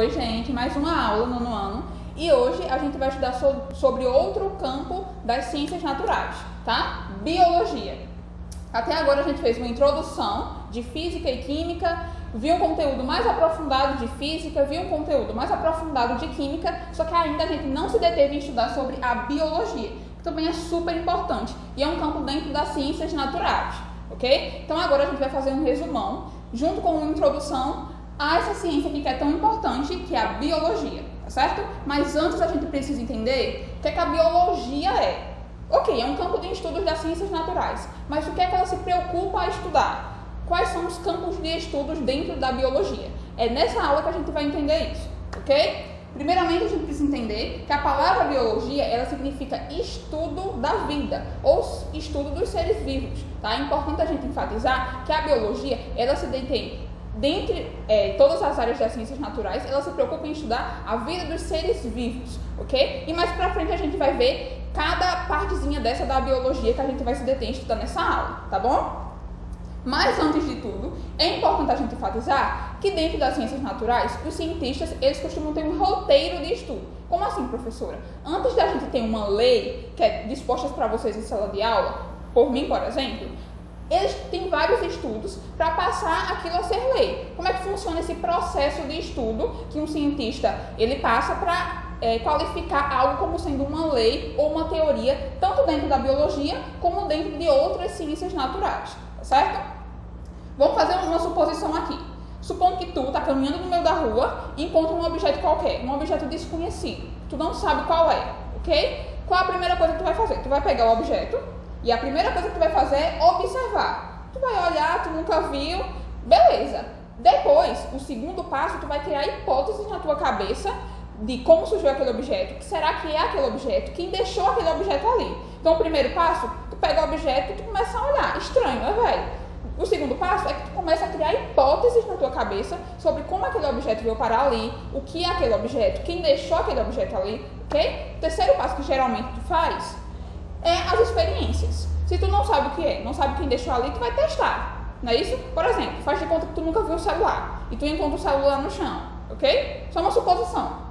Oi gente, mais uma aula no nono ano e hoje a gente vai estudar sobre outro campo das ciências naturais, tá? Biologia. Até agora a gente fez uma introdução de física e química, viu um conteúdo mais aprofundado de física, viu um conteúdo mais aprofundado de química, só que ainda a gente não se deteve em estudar sobre a biologia, que também é super importante e é um campo dentro das ciências naturais, ok? Então agora a gente vai fazer um resumão, junto com uma introdução a essa ciência que é tão importante, que é a biologia, tá certo? Mas antes a gente precisa entender o que a biologia é. Ok, é um campo de estudos das ciências naturais, mas o que é que ela se preocupa a estudar? Quais são os campos de estudos dentro da biologia? É nessa aula que a gente vai entender isso, ok? Primeiramente, a gente precisa entender que a palavra biologia, ela significa estudo da vida, ou estudo dos seres vivos, tá? É importante a gente enfatizar que a biologia, ela se detém dentre todas as áreas das ciências naturais, ela se preocupa em estudar a vida dos seres vivos, ok? E mais pra frente a gente vai ver cada partezinha dessa da biologia que a gente vai se deter em estudar nessa aula, tá bom? Mas antes de tudo, é importante a gente enfatizar que dentro das ciências naturais, os cientistas, eles costumam ter um roteiro de estudo. Como assim, professora? Antes da gente ter uma lei que é disposta para vocês em sala de aula, por mim, por exemplo, eles têm vários estudos para passar aquilo a ser lei. Como é que funciona esse processo de estudo que um cientista ele passa para qualificar algo como sendo uma lei ou uma teoria, tanto dentro da biologia como dentro de outras ciências naturais, tá certo? Vamos fazer uma suposição aqui. Supondo que tu está caminhando no meio da rua e encontra um objeto qualquer, um objeto desconhecido. Tu não sabe qual é, ok? Qual a primeira coisa que tu vai fazer? Tu vai pegar o objeto e a primeira coisa que tu vai fazer é observar. Tu vai olhar, tu nunca viu, beleza. Depois, o segundo passo, tu vai criar hipóteses na tua cabeça de como surgiu aquele objeto, o que será que é aquele objeto, quem deixou aquele objeto ali. Então, o primeiro passo, tu pega o objeto e tu começa a olhar. Estranho, né, velho? O segundo passo é que tu começa a criar hipóteses na tua cabeça sobre como aquele objeto veio parar ali, o que é aquele objeto, quem deixou aquele objeto ali, ok? O terceiro passo que geralmente tu faz é as experiências. Se tu não sabe o que é, não sabe quem deixou ali, tu vai testar, não é isso? Por exemplo, faz de conta que tu nunca viu o celular e tu encontra o celular no chão, ok? Só uma suposição.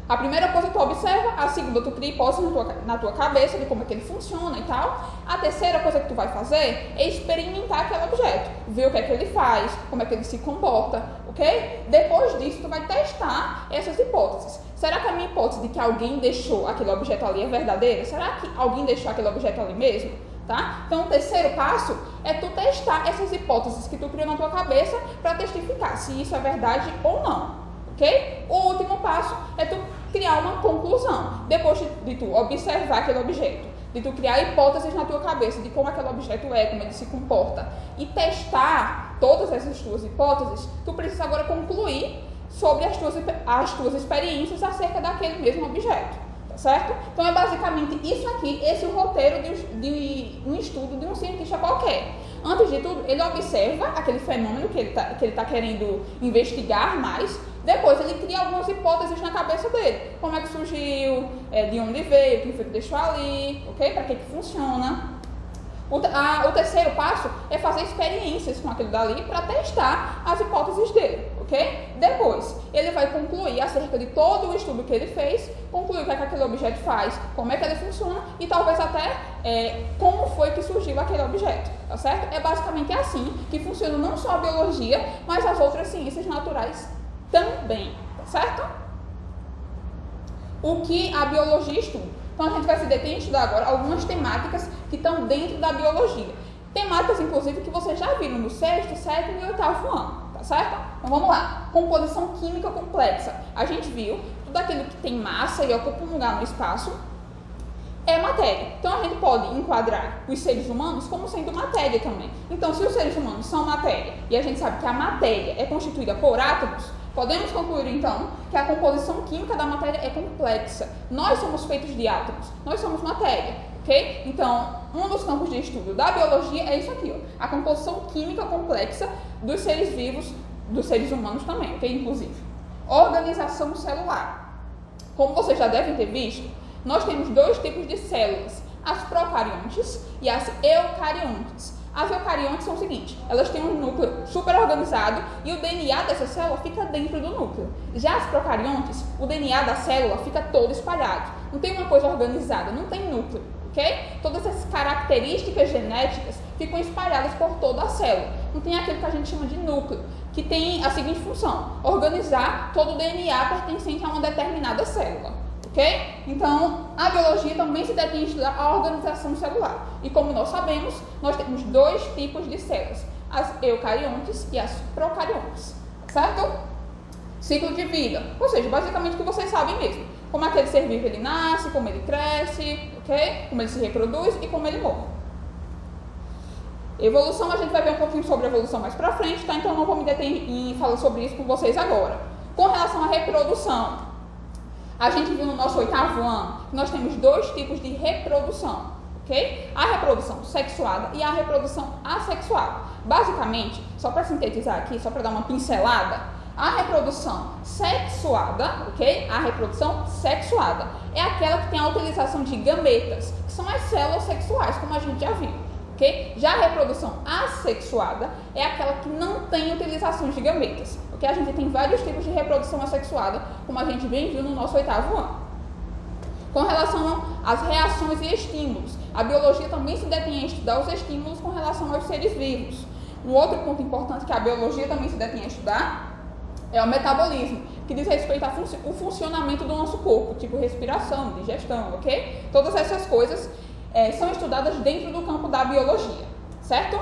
A primeira coisa tu observa, a segunda tu cria hipóteses na tua cabeça de como é que ele funciona e tal. A terceira coisa que tu vai fazer é experimentar aquele objeto, ver o que é que ele faz, como é que ele se comporta, ok? Depois disso tu vai testar essas hipóteses. Será que a minha hipótese de que alguém deixou aquele objeto ali é verdadeira? Será que alguém deixou aquele objeto ali mesmo? Tá? Então o terceiro passo é tu testar essas hipóteses que tu criou na tua cabeça para testificar se isso é verdade ou não. Ok? O último passo é tu criar uma conclusão. Depois de tu observar aquele objeto, de tu criar hipóteses na tua cabeça de como aquele objeto é, como ele se comporta e testar todas essas tuas hipóteses, tu precisa agora concluir sobre as tuas experiências acerca daquele mesmo objeto, tá certo? Então é basicamente isso aqui, esse é o roteiro de um estudo de um cientista qualquer. Antes de tudo, ele observa aquele fenômeno que ele tá querendo investigar mais. Depois ele cria algumas hipóteses na cabeça dele. Como é que surgiu, de onde veio, quem foi que deixou ali, ok? Para que funciona. O terceiro passo é fazer experiências com aquilo dali para testar as hipóteses dele, ok? Depois, ele vai concluir acerca de todo o estudo que ele fez, concluir o que é que aquele objeto faz, como é que ele funciona e talvez até como foi que surgiu aquele objeto, tá certo? É basicamente assim que funciona não só a biologia, mas as outras ciências naturais também, tá certo? O que a biologia estuda. Então a gente vai se deter em estudar agora algumas temáticas que estão dentro da biologia. Temáticas, inclusive, que vocês já viram no 6º, 7º e 8º ano, tá certo? Então vamos lá. Composição química complexa. A gente viu tudo aquilo que tem massa e ocupa um lugar no espaço é matéria. Então a gente pode enquadrar os seres humanos como sendo matéria também. Então se os seres humanos são matéria e a gente sabe que a matéria é constituída por átomos, podemos concluir, então, que a composição química da matéria é complexa. Nós somos feitos de átomos, nós somos matéria, ok? Então, um dos campos de estudo da biologia é isso aqui, ó, a composição química complexa dos seres vivos, dos seres humanos também, ok? Inclusive. Organização celular. Como vocês já devem ter visto, nós temos dois tipos de células, as procariontes e as eucariontes. As eucariontes são o seguinte, elas têm um núcleo super organizado e o DNA dessa célula fica dentro do núcleo. Já as procariontes, o DNA da célula fica todo espalhado. Não tem uma coisa organizada, não tem núcleo, ok? Todas essas características genéticas ficam espalhadas por toda a célula. Não tem aquilo que a gente chama de núcleo, que tem a seguinte função, organizar todo o DNA pertencente a uma determinada célula. Ok? Então, a biologia também se detém a estudar a organização celular. E como nós sabemos, nós temos dois tipos de células, as eucariontes e as procariontes. Certo? Ciclo de vida, ou seja, basicamente o que vocês sabem mesmo. Como aquele ser vivo ele nasce, como ele cresce, ok? Como ele se reproduz e como ele morre. Evolução, a gente vai ver um pouquinho sobre evolução mais pra frente, tá? Então eu não vou me deter em falar sobre isso com vocês agora. Com relação à reprodução, a gente viu no nosso 8º ano que nós temos dois tipos de reprodução, ok? A reprodução sexuada e a reprodução assexuada. Basicamente, só para sintetizar aqui, só para dar uma pincelada, a reprodução sexuada, ok? A reprodução sexuada é aquela que tem a utilização de gametas, que são as células sexuais, como a gente já viu, ok? Já a reprodução assexuada é aquela que não tem utilização de gametas. Que a gente tem vários tipos de reprodução assexuada, como a gente bem viu no nosso 8º ano. Com relação às reações e estímulos, a biologia também se detém a estudar os estímulos com relação aos seres vivos. Um outro ponto importante que a biologia também se detém a estudar é o metabolismo, que diz respeito ao funcionamento do nosso corpo, tipo respiração, digestão, ok? Todas essas coisas são estudadas dentro do campo da biologia, certo?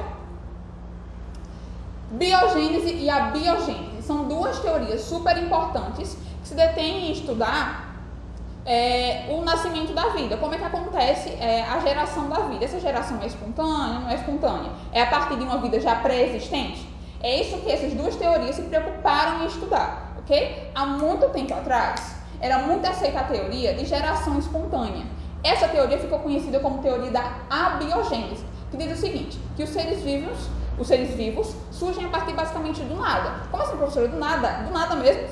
Biogênese e a biogênese são duas teorias super importantes que se detêm em estudar o nascimento da vida, como é que acontece a geração da vida. Essa geração é espontânea, não é espontânea? É a partir de uma vida já pré-existente? É isso que essas duas teorias se preocuparam em estudar, ok? Há muito tempo atrás, era muito aceita a teoria de geração espontânea. Essa teoria ficou conhecida como teoria da abiogênese, que diz o seguinte, que os seres vivos surgem a partir basicamente do nada. Como assim, professora? Do nada? Do nada mesmo?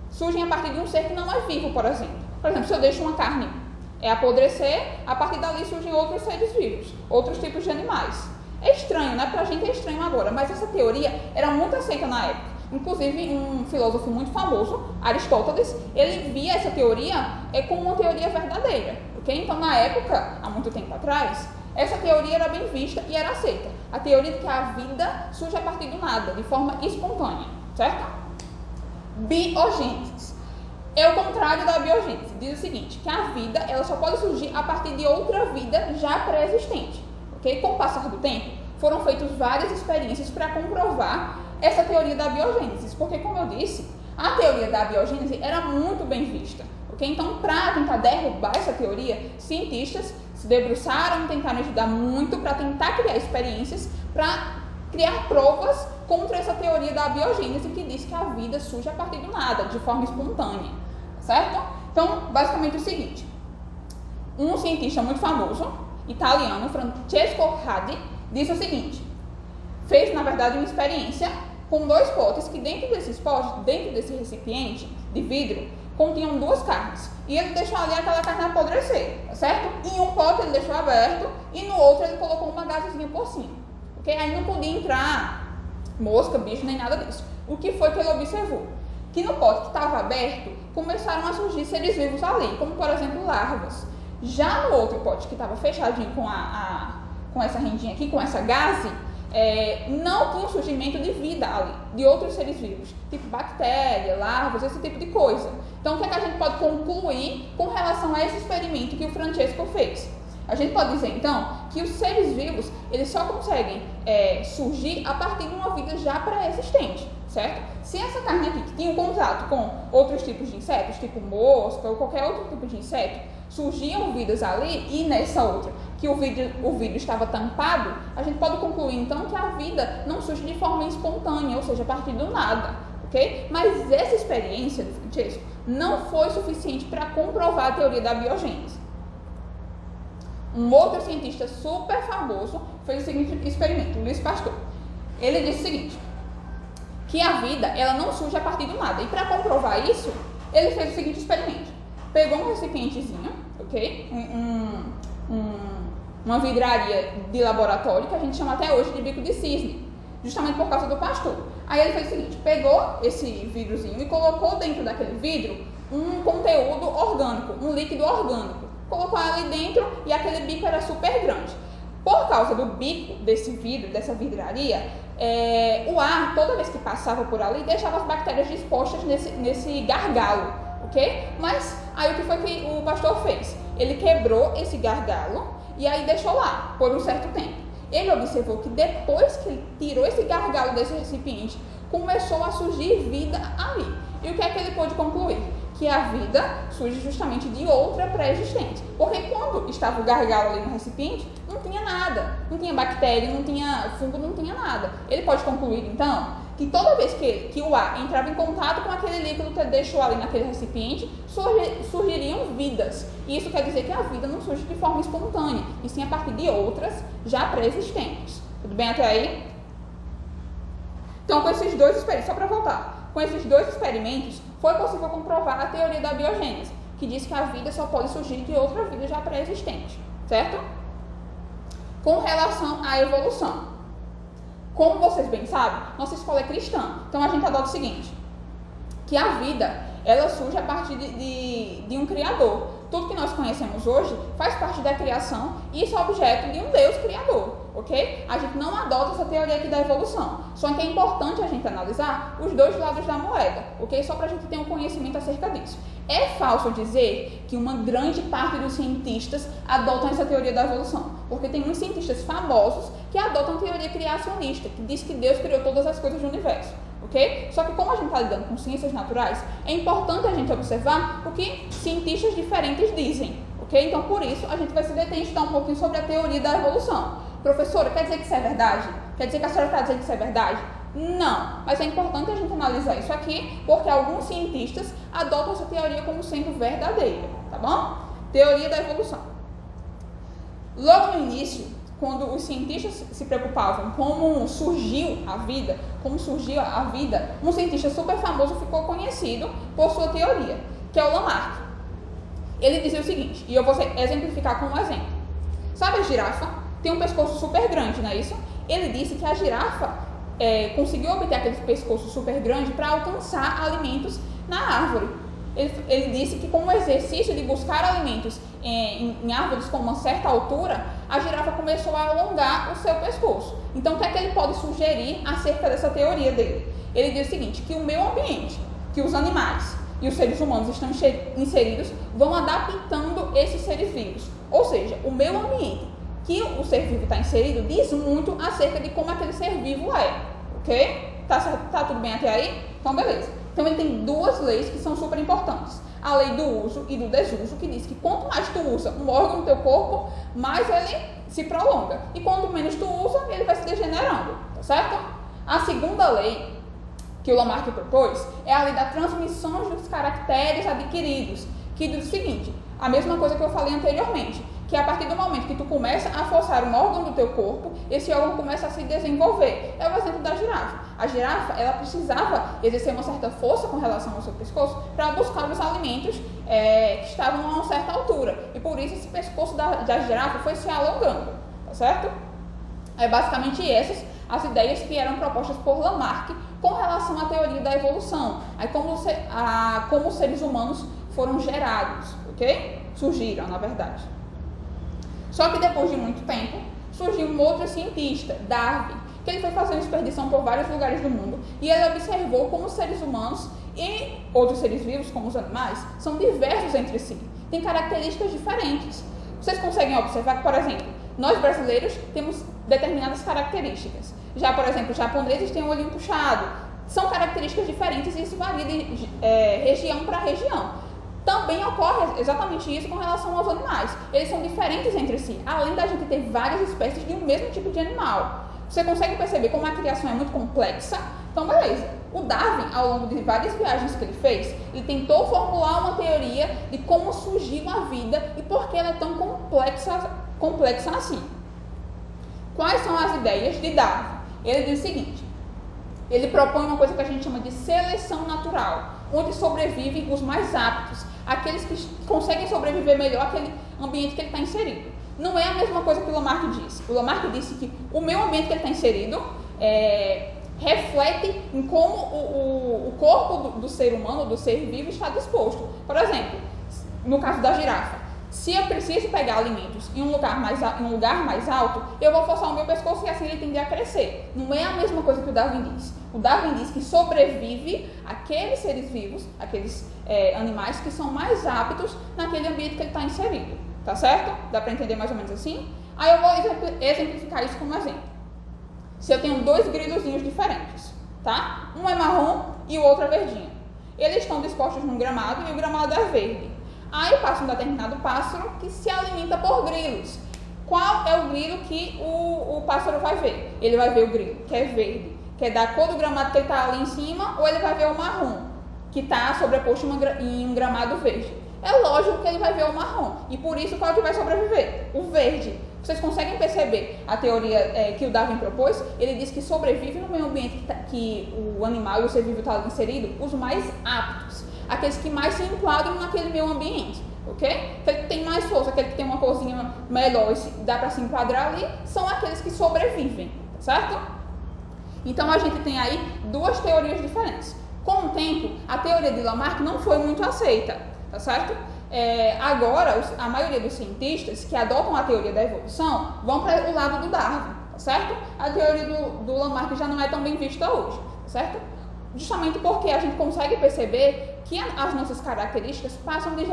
Surgem a partir de um ser que não é vivo, por exemplo. Por exemplo, se eu deixo uma carne apodrecer, a partir dali surgem outros seres vivos, outros tipos de animais. É estranho, né? Pra gente é estranho agora, mas essa teoria era muito aceita na época. Inclusive, um filósofo muito famoso, Aristóteles, ele via essa teoria como uma teoria verdadeira, ok? Então, na época, há muito tempo atrás, essa teoria era bem vista e era aceita. A teoria de que a vida surge a partir do nada, de forma espontânea, certo? Biogênese é o contrário da biogênese. Diz o seguinte, que a vida ela só pode surgir a partir de outra vida já pré-existente, ok? Com o passar do tempo, foram feitas várias experiências para comprovar essa teoria da biogênese, porque, como eu disse, a teoria da biogênese era muito bem vista, ok? Então, para tentar derrubar essa teoria, cientistas se debruçaram e tentaram estudar muito para tentar criar experiências para criar provas contra essa teoria da biogênese que diz que a vida surge a partir do nada, de forma espontânea, certo? Então, basicamente é o seguinte, um cientista muito famoso, italiano, Francesco Radi, disse o seguinte, fez, na verdade, uma experiência com dois potes que dentro desses potes, dentro desse recipiente de vidro, continham duas carnes. E ele deixou ali aquela carne apodrecer, certo? Em um pote ele deixou aberto e no outro ele colocou uma gazezinha por cima. Ok? Aí não podia entrar mosca, bicho, nem nada disso. O que foi que ele observou? Que no pote que estava aberto, começaram a surgir seres vivos ali, como por exemplo larvas. Já no outro pote que estava fechadinho com essa rendinha aqui, com essa gaze, não tinha um surgimento de vida ali, de outros seres vivos, tipo bactéria, larvas, esse tipo de coisa. Então, o que é que a gente pode concluir com relação a esse experimento que o Francesco fez? A gente pode dizer, então, que os seres vivos, eles só conseguem surgir a partir de uma vida já pré-existente, certo? Se essa carne aqui, que tinha um contato com outros tipos de insetos, tipo mosca ou qualquer outro tipo de inseto, surgiam vidas ali e nessa outra, que o vidro estava tampado, a gente pode concluir, então, que a vida não surge de forma espontânea, ou seja, a partir do nada, ok? Mas essa experiência do Francesco não foi suficiente para comprovar a teoria da biogênese. Um outro cientista super famoso fez o seguinte experimento, Louis Pasteur. Ele disse o seguinte, que a vida ela não surge a partir do nada. E para comprovar isso, ele fez o seguinte experimento. Pegou um recipientezinho, ok? uma vidraria de laboratório que a gente chama até hoje de bico de cisne, justamente por causa do pastor. Aí ele fez o seguinte, pegou esse vidrozinho e colocou dentro daquele vidro um conteúdo orgânico, um líquido orgânico. Colocou ali dentro e aquele bico era super grande. Por causa do bico desse vidro, dessa vidraria, o ar, toda vez que passava por ali, deixava as bactérias dispostas nesse gargalo, ok? Mas aí o que foi que o pastor fez? Ele quebrou esse gargalo e aí deixou lá por um certo tempo. Ele observou que depois que ele tirou esse gargalo desse recipiente, começou a surgir vida ali. E o que é que ele pôde concluir? Que a vida surge justamente de outra pré-existente. Porque quando estava o gargalo ali no recipiente, não tinha nada. Não tinha bactéria, não tinha fungo, não tinha nada. Ele pode concluir, então, que toda vez que o ar entrava em contato com aquele líquido que ele deixou ali naquele recipiente, surgiriam vidas. E isso quer dizer que a vida não surge de forma espontânea, e sim a partir de outras já pré-existentes. Tudo bem até aí? Então, com esses dois experimentos, só para voltar, com esses dois experimentos, foi possível comprovar a teoria da biogênese, que diz que a vida só pode surgir de outra vida já pré-existente, certo? Com relação à evolução, como vocês bem sabem, nossa escola é cristã, então a gente adota o seguinte, que a vida, ela surge a partir de um criador. Tudo que nós conhecemos hoje faz parte da criação e isso é objeto de um Deus criador, ok? A gente não adota essa teoria aqui da evolução, só que é importante a gente analisar os dois lados da moeda, ok? Só para a gente ter um conhecimento acerca disso. É falso dizer que uma grande parte dos cientistas adotam essa teoria da evolução, porque tem muitos cientistas famosos que adotam a teoria criacionista, que diz que Deus criou todas as coisas do universo. Okay? Só que como a gente está lidando com ciências naturais, é importante a gente observar o que cientistas diferentes dizem, ok? Então, por isso, a gente vai se deter e estudar um pouquinho sobre a teoria da evolução. Professora, quer dizer que isso é verdade? Quer dizer que a senhora está dizendo que isso é verdade? Não, mas é importante a gente analisar isso aqui, porque alguns cientistas adotam essa teoria como sendo verdadeira, tá bom? Teoria da evolução. Logo no início, quando os cientistas se preocupavam como surgiu a vida, um cientista super famoso ficou conhecido por sua teoria, que é o Lamarck. Ele dizia o seguinte, e eu vou exemplificar com um exemplo. Sabe a girafa? Tem um pescoço super grande, não é isso? Ele disse que a girafa conseguiu obter aquele pescoço super grande para alcançar alimentos na árvore. Ele disse que com o exercício de buscar alimentos em árvores com uma certa altura, a girafa começou a alongar o seu pescoço. Então, o que é que ele pode sugerir acerca dessa teoria dele? Ele diz o seguinte, que o meio ambiente, que os animais e os seres humanos estão inseridos, vão adaptando esses seres vivos. Ou seja, o meio ambiente que o ser vivo está inserido diz muito acerca de como aquele ser vivo é. Ok? Tá tudo bem até aí? Então, beleza. Então, ele tem duas leis que são super importantes. A lei do uso e do desuso, que diz que quanto mais tu usa um órgão do teu corpo, mais ele se prolonga. E quanto menos tu usa, ele vai se degenerando, tá certo? A segunda lei que o Lamarck propôs é a lei da transmissão dos caracteres adquiridos, que diz o seguinte, a mesma coisa que eu falei anteriormente, que a partir do momento que tu começa a forçar um órgão do teu corpo, esse órgão começa a se desenvolver. É o exemplo da girafa. A girafa, ela precisava exercer uma certa força com relação ao seu pescoço para buscar os alimentos que estavam a uma certa altura. E por isso esse pescoço da girafa foi se alongando, tá certo? É basicamente essas as ideias que eram propostas por Lamarck com relação à teoria da evolução. Aí como os seres humanos foram gerados, ok? Surgiram, na verdade. Só que depois de muito tempo, surgiu um outro cientista, Darwin, que ele foi fazendo expedição por vários lugares do mundo e ele observou como os seres humanos e outros seres vivos, como os animais, são diversos entre si, têm características diferentes. Vocês conseguem observar que, por exemplo, nós brasileiros temos determinadas características. Já, por exemplo, os japoneses têm o olhinho puxado. São características diferentes e isso varia de região para região. Também ocorre exatamente isso com relação aos animais. Eles são diferentes entre si, além da gente ter várias espécies de um mesmo tipo de animal. Você consegue perceber como a criação é muito complexa? Então, beleza. O Darwin, ao longo de várias viagens que ele fez, ele tentou formular uma teoria de como surgiu a vida e por que ela é tão complexa assim. Quais são as ideias de Darwin? Ele diz o seguinte, ele propõe uma coisa que a gente chama de seleção natural, onde sobrevivem os mais aptos, aqueles que conseguem sobreviver melhor àquele ambiente que ele está inserido. não é a mesma coisa que o Lamarck disse. O Lamarck disse que o meio ambiente que ele está inserido reflete em como o corpo do ser humano, do ser vivo, está disposto. Por exemplo, no caso da girafa, se eu preciso pegar alimentos em um lugar mais alto, eu vou forçar o meu pescoço e assim ele tende a crescer. Não é a mesma coisa que o Darwin diz. O Darwin diz que sobrevive aqueles seres vivos, aqueles animais que são mais aptos naquele ambiente que ele está inserido. Tá certo? Dá para entender mais ou menos assim? Aí eu vou exemplificar isso como exemplo. Se eu tenho dois grilozinhos diferentes, tá? Um é marrom e o outro é verdinho. Eles estão dispostos num gramado e o gramado é verde. Aí passa um determinado pássaro que se alimenta por grilos. Qual é o grilo que o pássaro vai ver? Ele vai ver o grilo que é verde, que é da cor do gramado que ele está ali em cima, ou ele vai ver o marrom, que está sobreposto em um gramado verde. É lógico que ele vai ver o marrom. E por isso qual que vai sobreviver? O verde. Vocês conseguem perceber a teoria que o Darwin propôs? Ele diz que sobrevive no meio ambiente que o animal, o ser vivo está inserido, os mais aptos, aqueles que mais se enquadram naquele meio ambiente, ok? Aquele que tem mais força, aquele que tem uma corzinha melhor e dá para se enquadrar ali, são aqueles que sobrevivem, certo? Então a gente tem aí duas teorias diferentes. Com o tempo, a teoria de Lamarck não foi muito aceita, tá certo? Agora, a maioria dos cientistas que adotam a teoria da evolução vão para o lado do Darwin, tá certo? A teoria do Lamarck já não é tão bem vista hoje, tá certo? Justamente porque a gente consegue perceber que as nossas características passam de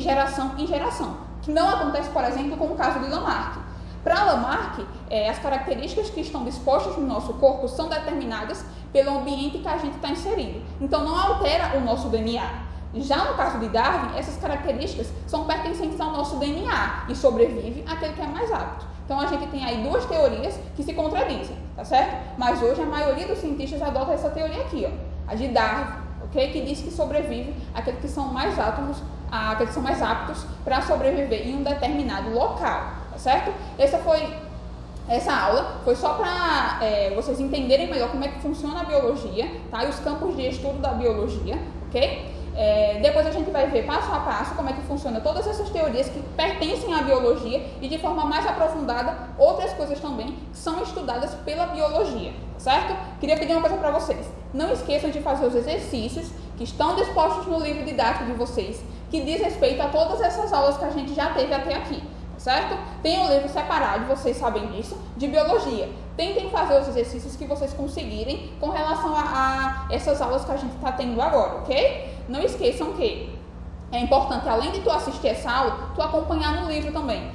geração em geração, que não acontece, por exemplo, com o caso de Lamarck. Para Lamarck, as características que estão dispostas no nosso corpo são determinadas pelo ambiente que a gente está inserido, então não altera o nosso DNA. Já no caso de Darwin, essas características são pertencentes ao nosso DNA e sobrevive aquele que é mais apto. Então a gente tem aí duas teorias que se contradizem, tá certo? Mas hoje a maioria dos cientistas adota essa teoria aqui, ó, a de Darwin, ok? Que diz que sobrevive aqueles que são mais aptos para sobreviver em um determinado local, tá certo? Essa aula foi só para vocês entenderem melhor como é que funciona a biologia, tá? E os campos de estudo da biologia, ok? Depois a gente vai ver passo a passo como é que funciona todas essas teorias que pertencem à biologia e de forma mais aprofundada outras coisas também que são estudadas pela biologia, certo? Queria pedir uma coisa para vocês, não esqueçam de fazer os exercícios que estão dispostos no livro didático de vocês, que diz respeito a todas essas aulas que a gente já teve até aqui, certo? Tem um livro separado, vocês sabem disso, de biologia. Tentem fazer os exercícios que vocês conseguirem com relação a essas aulas que a gente está tendo agora, ok? Não esqueçam que é importante, além de tu assistir essa aula, tu acompanhar no livro também.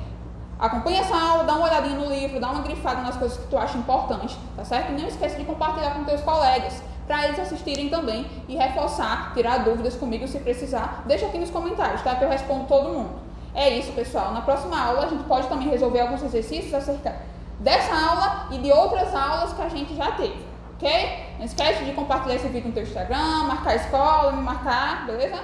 Acompanha essa aula, dá uma olhadinha no livro, dá uma grifada nas coisas que tu acha importantes, tá certo? E não esqueça de compartilhar com teus colegas, para eles assistirem também e reforçar, tirar dúvidas comigo se precisar. Deixa aqui nos comentários, tá? Que eu respondo todo mundo. É isso, pessoal. Na próxima aula a gente pode também resolver alguns exercícios acerca dessa aula e de outras aulas que a gente já teve, ok? Não esquece de compartilhar esse vídeo no teu Instagram, marcar a escola, me marcar, beleza?